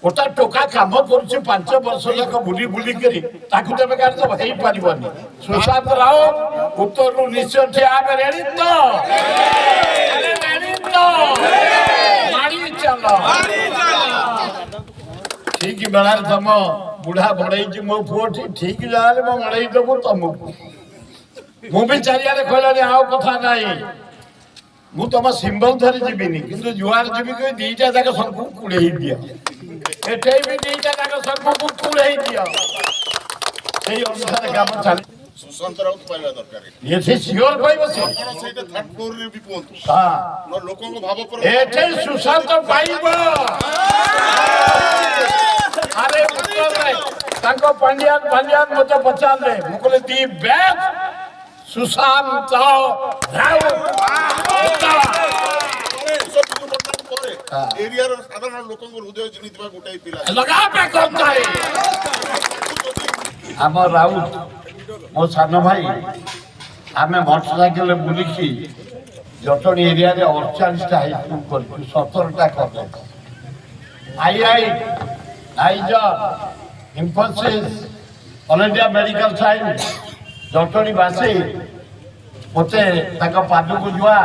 ওটা টোকা কাম করছে 5 ବର୍ଷ ଯାକ ବୁଲି ବୁଲିକରି ତାକୁ ତେବେ କାଢିଦେବ ହେଇପାରିବନି। ସୁଶାନ୍ତ ରାଓ ଉତ୍ତରରୁ ନିଶ୍ଚୟ ଠିଆ ହେବେ। ରେଡି ତ? ରେଡି ତ? ମାଡ଼ି ଚାଲ। ଠିକ ବେଳାରେ ତମ ବୁଢା ବଢେଇଛି ମୋ ପୁଅ ଠିକ ଜାଗାରେ ମୁଁ ବଢେଇ ଦେବୁ ତମକୁ। ମୁଁ ବି ଚାରିଆଡେ କହିଲାନି ଆଉ କଥା ନାହିଁ। ମୁଁ ତମ ସିମ୍ବଲ ଧରି ଯିବିନି କିନ୍ତୁ ଯୁଆଡେ ଯିବି କି ଦିଟା ଯାକ ସବୁ କୁড়େଇ ଦିଅ। ଏଠେଇ ବି ଦିଟା ଯାକ ସବୁ କୁড়େଇ ଦିଅ। ସେଇ ଅନୁସାରେ କାମ ଚାଲେ। ସୁଶାନ୍ତ ରାଉତ ପାଇବା ଦରକାର। ଏଠି ସିଓର ପାଇବ ସେ। ଆପଣ ସେଇଟା ଥାର୍ଡ ଫ୍ଲୋରରେ ବି କୁହନ୍ତୁ। ହଁ ଲୋକଙ୍କ ଭାବ ଏଠି ସୁଶାନ୍ତ ପାଇବ। ଆରେ ଉତ୍ତରରେ ତାଙ୍କ ପାଣ୍ଡିଆନ ମତେ ପଚାରିଲେ ମୁଁ କହିଲି ଦି ବେଷ୍ଟ ସୁଶାନ୍ତ ରାଉତ। ଏରିଆର ସାଧାରଣ ଲୋକଙ୍କ ହୃଦୟ ଜିଣିଥିବା ଗୋଟାଏ ପିଲା ଆମ ରାଉତ ମୋ ସାନ ଭାଇ। ଆମେ ମୋଟର ସାଇକେଲରେ ବୁଲିକି ଜଟଣୀ ଏରିଆରେ 48ଟା ହାଇସ୍କୁଲ କରିଛୁ, 17ଟା କଲେଜ, ଆଇଜ Infosys, all India medical science. Jatani ବାସୀ ମୋତେ ତାଙ୍କ ପାଦକୁ ଯିବା।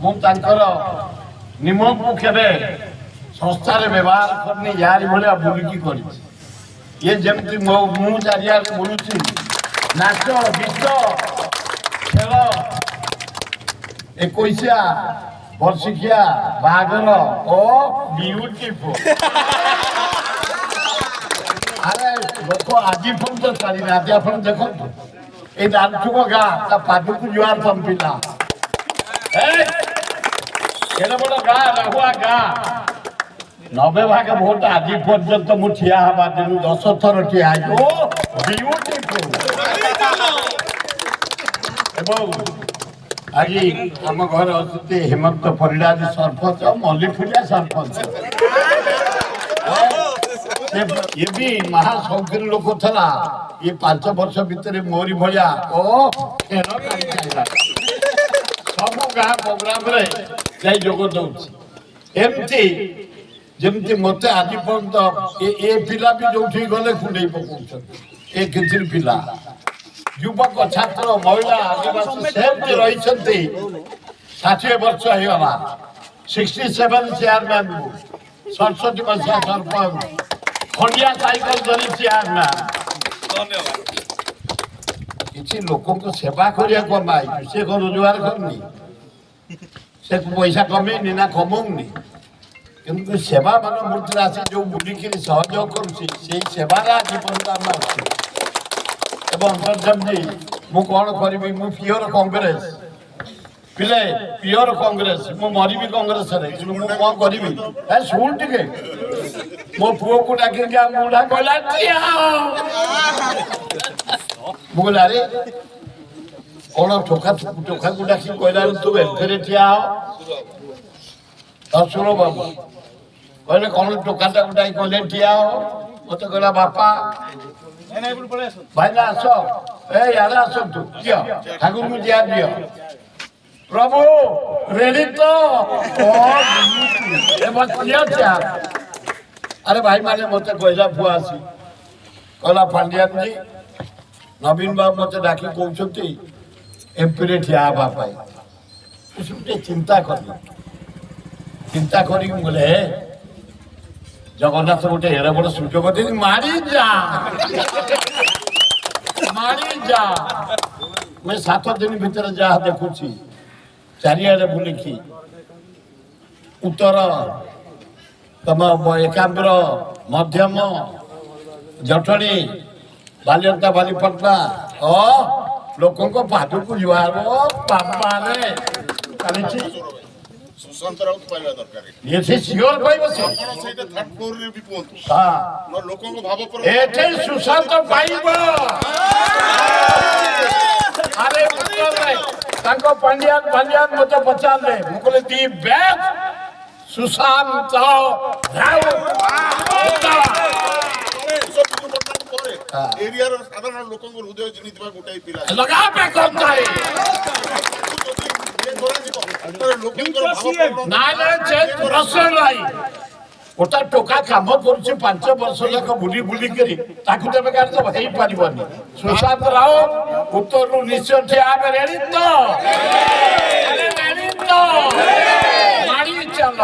ମୁଁ ତାଙ୍କର ନିମକୁ କେବେ ସଂସ୍ଥାରେ ବ୍ୟବହାର କରିନି। ୟାରି ଭଳିଆ ବୁଲିକି କରିଛି। ଇଏ ଯେମିତି ମୁଁ ଚାରିଆଡ଼େ ବୁଲୁଛି, ନାଚ ଗୀତ ଖେଳ, 21 ବର୍ଷିକିଆ ବାହାଘର ଓ ବିୟୁଟିଫୁଲ। ଆରେ ଲୋକ ଆଜି ପର୍ଯ୍ୟନ୍ତ ଛାଡ଼ିନାହାନ୍ତି। ଆପଣ ଦେଖନ୍ତୁ ଏଇ ରାଜୁକ ଗାଁ ତା ପାଦକୁ ଯିବାର ତମ ପିଲା। ଏଡେ ବଡ ଗାଁ ରହୁଆ ଗାଁ 90 ଭାଗ ଭୋଟ ଆଜି ପର୍ଯ୍ୟନ୍ତ ମୁଁ ଠିଆ ହେବା ଦିନୁ 10 ଥର ଠିଆ ହେଇଛି। ଓ ବିୟୁଟିଫୁଲ। ଏବଂ ଆଜି ଆମ ଘରେ ଅଛନ୍ତି ହେମନ୍ତ ପରିଡ଼ା ସରପଞ୍ଚ, ମଲ୍ଲିଫୁଲିଆ ସରପଞ୍ଚ। ଇଏ ବି ମହା ସୌଖିନ ଲୋକ ଥିଲା। ଇଏ 5 ବର୍ଷ ଭିତରେ ମୋରି ଭଳିଆ ଓ ଖେଳ କାଢ଼ିଥିଲା। ସବୁ ଗାଁ ପ୍ରୋଗ୍ରାମରେ ଯାଇ ଯୋଗ ଦଉଛି। ଏମିତି ଯେମିତି ମତେ ଆଜି ପର୍ଯ୍ୟନ୍ତ ଏ ପିଲା ବି ଯୋଉଠି ଗଲେ କୁଣ୍ଡେଇ ପକଉଛନ୍ତି। ଏ କିଛି ପିଲା ଯୁବକ ଛାତ୍ର ମହିଳା ଆଦିବାସୀ ସେମିତି ରହିଛନ୍ତି। 60 ବର୍ଷ ହେଇଗଲା। 67 ଚେୟାରମ୍ୟାନ, 67 ମସିହା ସରପଞ୍ଚ, ଖଣ୍ଡିଆ ସାଇକେଲ ଧରି ଚେୟାରମ୍ୟାନ। କିଛି ଲୋକଙ୍କ ସେବା କରିବାକୁ ଆମେ ଆଇଛୁ। ସେ କଣ ରୋଜଗାର କରୁନି, ସେ ପଇସା କମେଇନି ନା କମଉନି, କିନ୍ତୁ ସେବା ମୂର୍ତ୍ତିରେ ଆସି ଯୋଉ ବୁଲିକିରି ସହଯୋଗ କରୁଛି ସେଇ ସେବାରେ ଆଜି ପର୍ଯ୍ୟନ୍ତ ଆମେ ଅଛୁ। ଏବଂ ଅନ୍ତର୍ଜମୀ ମୁଁ କଣ କରିବି? ମୁଁ ପିଓର କଂଗ୍ରେସ ପିଲେ, ପିଓର କଂଗ୍ରେସ। ମୁଁ ମରିବି କଂଗ୍ରେସରେ, କିନ୍ତୁ ମୁଁ କଣ କରିବି? ଶୁଣ ଟିକେ, ମୋ ପୁଅକୁ ଡାକିକି ବୁଢା କହିଲା ମୁଁ କହିଲି ଆରେ କଣ ଟୋକାକୁ ଡାକି କହିଲା ତୁ ଏଥିରେ ଠିଆ ହ। ଶୁଣ ବାବୁ କହିଲେ କଣ ଟୋକାଟାକୁ ଡାକି କହିଲେ ଠିଆ ହ। ମତେ କହିଲା ବାପା ଭାଇନା ଆସ, ୟାରେ ଆସନ୍ତୁ, ଦିଅ ଠାକୁରଙ୍କୁ ଦିଆ ଦିଅ। ପ୍ରଭୁ ରେଡି ତ? ଆରେ ଭାଇ ମାନେ ମତେ କହିଲା ପୁଅ ଆସି କହିଲା ପାଣ୍ଡିଆନଜୀ ନବୀନ ବାବୁ ମତେ ଡାକି କହୁଛନ୍ତି ଏମପିରେ ଠିଆ ହେବା ପାଇଁ। ଟିକେ ଚିନ୍ତା କରିକି ମୁଁ କହିଲେ ଜଗନ୍ନାଥ ଗୋଟେ ଏଡେ ବଡ ସୁଯୋଗ ଦେଇଛି, ମାରି ଯା। ମୁଁ 7 ଦିନ ଭିତରେ ଯାହା ଦେଖୁଛି ଚାରିଆଡେ ବୁଲିକି ଉତ୍ତର ତମ ଏକାମ୍ର, ମଧ୍ୟମ, ଜଟଣୀ, ବାଲିଅନ୍ତା, ବାଲିପଟଣା ଲୋକଙ୍କ ପାଦକୁ ଯିବାର ବାବାରେ ଚାଲିଛି। ସୁଶାନ୍ତ ରାଉତ ପାଇବା ଦରକାର। ଏଠି ସିଓର ପାଇବ ସେ। ଆପଣ ସେଇଟା ଥାର୍ଡ ଫ୍ଲୋରରେ ବି କୁହନ୍ତୁ। ଲୋକଙ୍କ ଭାବ ଏଠି ସୁଶାନ୍ତ ପାଇବ। ଆରେ ଉତ୍ତରରେ ତାଙ୍କ ପାଣ୍ଡିଆନ ମତେ ପଚାରିଲେ ମୁଁ କହିଲି ଦି ବେଷ୍ଟ ସୁଶାନ୍ତ ରାଉତ। ଏରିଆର ସାଧାରଣ ଲୋକଙ୍କ ହୃଦୟ ଜିଣିଥିବା ଗୋଟାଏ ପିଲା। ଗୋଟା ଟୋକା କାମ କରୁଛି 5 ବର୍ଷ ଯାକ ବୁଲି ବୁଲି କରି ତାକୁ ତେବେ କାଢି ଦବ ହେଇପାରିବନି। ସୁଶାନ୍ତ ରାଓ ଉତ୍ତରରୁ ନିଶ୍ଚୟ ଠିଆ ହେବେ। ରେଡି ତ? ରେଡି ତ? ମାଡ଼ି ଚାଲ।